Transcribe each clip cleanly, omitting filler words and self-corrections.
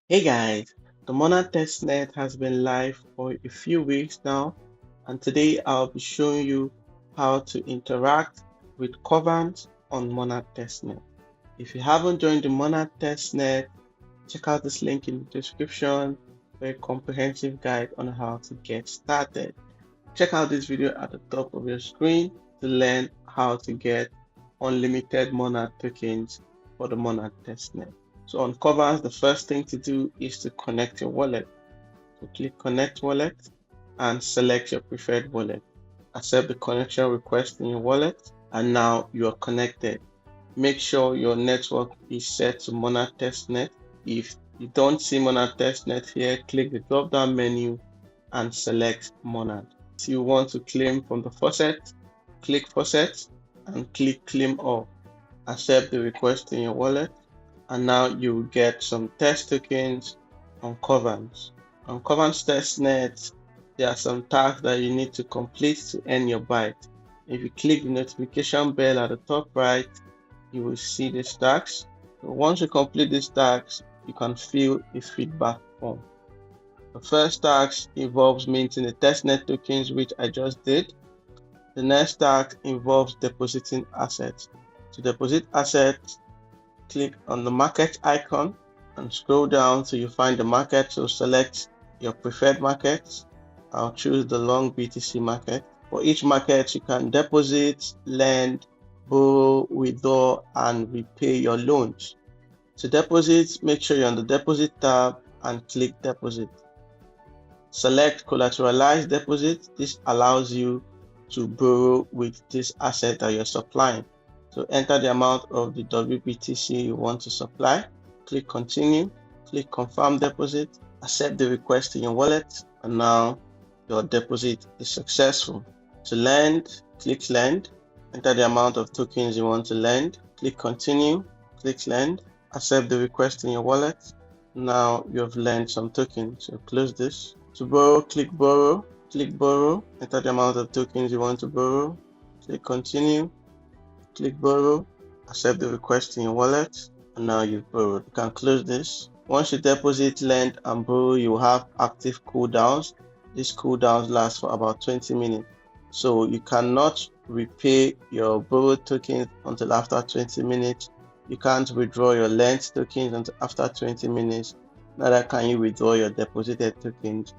Hey guys, the Monad Testnet has been live for a few weeks now, and today I'll be showing you how to interact with Curvance on Monad Testnet. If you haven't joined the Monad Testnet, check out this link in the description for a comprehensive guide on how to get started. Check out this video at the top of your screen to learn how to get unlimited Monad tokens for the Monad Testnet. So on Curvance, the first thing to do is to connect your wallet. So click Connect Wallet and select your preferred wallet. Accept the connection request in your wallet, and now you are connected. Make sure your network is set to Monad Testnet. If you don't see Monad Testnet here, click the drop-down menu and select Monad. If you want to claim from the faucet, click Faucet and click Claim All. Accept the request in your wallet, and now you will get some test tokens on Curvance. On Curvance Testnet, there are some tasks that you need to complete to earn your byte. If you click the notification bell at the top right, you will see these tasks. So once you complete these tasks, you can fill a feedback form. The first task involves minting the testnet tokens, which I just did. The next task involves depositing assets. To deposit assets, click on the market icon and scroll down till you find the market. So select your preferred market. I'll choose the long BTC market. For each market, you can deposit, lend, borrow, withdraw, and repay your loans. To deposit, make sure you're on the deposit tab and click deposit. Select collateralized deposit. This allows you to borrow with this asset that you're supplying. So enter the amount of the WBTC you want to supply. Click continue, click confirm deposit, accept the request in your wallet, and now your deposit is successful. To lend, click lend, enter the amount of tokens you want to lend, click continue, click lend, accept the request in your wallet. Now you have lent some tokens, so close this. To borrow, click borrow, enter the amount of tokens you want to borrow, click continue, click borrow, accept the request in your wallet, and now you've borrowed. You can close this. Once you deposit, lend, and borrow, you have active cooldowns. These cooldowns last for about 20 minutes. So you cannot repay your borrowed tokens until after 20 minutes. You can't withdraw your lent tokens until after 20 minutes. Neither can you withdraw your deposited tokens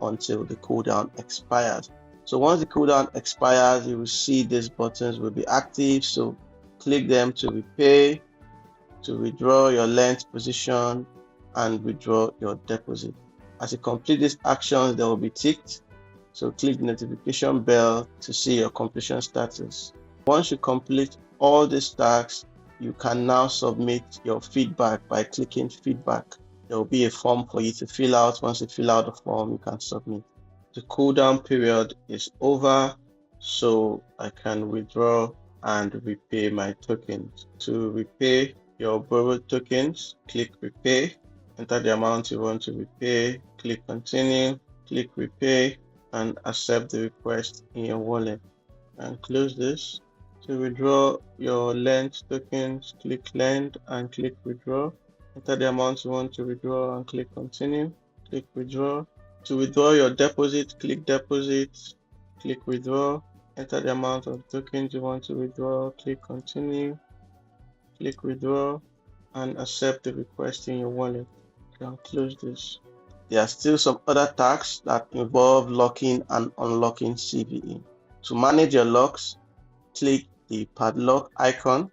until the cooldown expires. So once the cooldown expires, you will see these buttons will be active. So click them to repay, to withdraw your lent position, and withdraw your deposit. As you complete these actions, they will be ticked. So click the notification bell to see your completion status. Once you complete all these tasks, you can now submit your feedback by clicking feedback. There will be a form for you to fill out. Once you fill out the form, you can submit. The cooldown period is over, so I can withdraw and repay my tokens. To repay your borrowed tokens, click repay, enter the amount you want to repay, click continue, click repay, and accept the request in your wallet, and close this. To withdraw your lend tokens, click lend and click withdraw. Enter the amount you want to withdraw and click continue, click withdraw. To withdraw your deposit, click deposit, click withdraw. Enter the amount of tokens you want to withdraw, click continue, click withdraw, and accept the request in your wallet. You can close this. There are still some other tasks that involve locking and unlocking CVE. To manage your locks, click the padlock icon.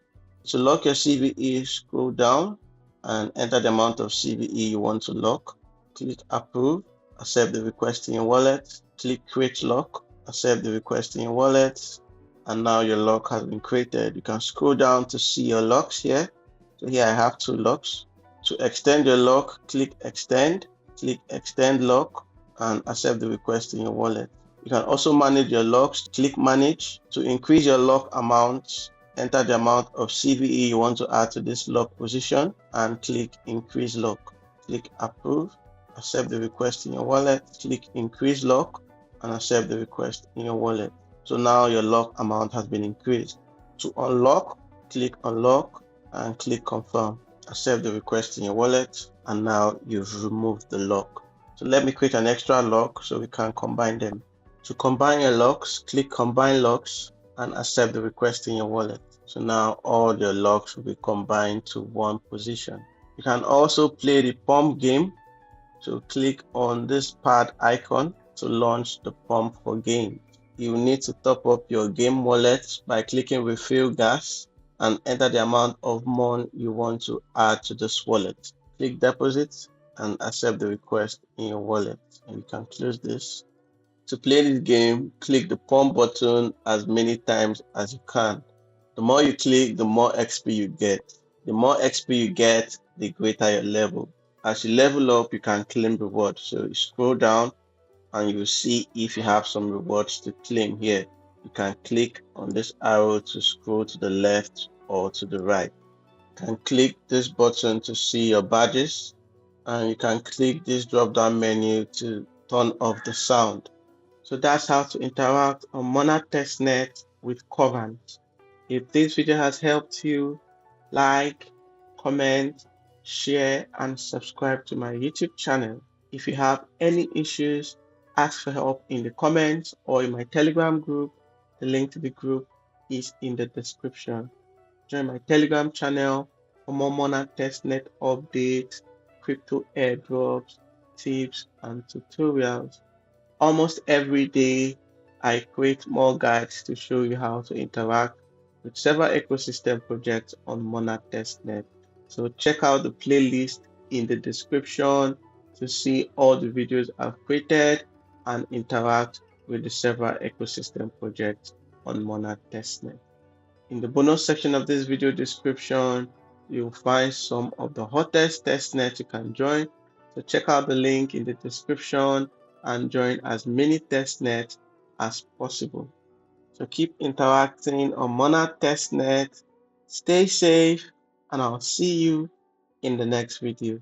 To lock your CVE, scroll down and enter the amount of CVE you want to lock. Click approve, accept the request in your wallet. Click create lock, accept the request in your wallet, and now your lock has been created. You can scroll down to see your locks here. So here I have 2 locks. To extend your lock, click extend lock, and accept the request in your wallet. You can also manage your locks. Click manage. To increase your lock amount, enter the amount of CVE you want to add to this lock position and click increase lock. Click approve, accept the request in your wallet, click increase lock, and accept the request in your wallet. So now your lock amount has been increased. To unlock, click unlock and click confirm. Accept the request in your wallet, and now you've removed the lock. So let me create an extra lock so we can combine them. To combine your locks, click combine locks and accept the request in your wallet. So now all your locks will be combined to one position. You can also play the pump game. So click on this pad icon to launch the pump for games. You will need to top up your game wallet by clicking refill gas and enter the amount of MON you want to add to this wallet. Click deposit and accept the request in your wallet, and you can close this. To play this game, click the pump button as many times as you can. The more you click, the more XP you get. The more XP you get, the greater your level. As you level up, you can claim rewards. So you scroll down and you will see if you have some rewards to claim here. You can click on this arrow to scroll to the left or to the right. You can click this button to see your badges, and you can click this drop down menu to turn off the sound. So that's how to interact on Monad Testnet with Curvance. If this video has helped you, like, comment, share, and subscribe to my YouTube channel. If you have any issues, ask for help in the comments or in my Telegram group. The link to the group is in the description. Join my Telegram channel for more Monad Testnet updates, crypto airdrops, tips, and tutorials. Almost every day, I create more guides to show you how to interact with several ecosystem projects on Monad Testnet. So check out the playlist in the description to see all the videos I've created and interact with the several ecosystem projects on Monad Testnet. In the bonus section of this video description, you'll find some of the hottest testnets you can join. So check out the link in the description and join as many testnets as possible. So keep interacting on Monad Testnet. Stay safe, and I'll see you in the next video.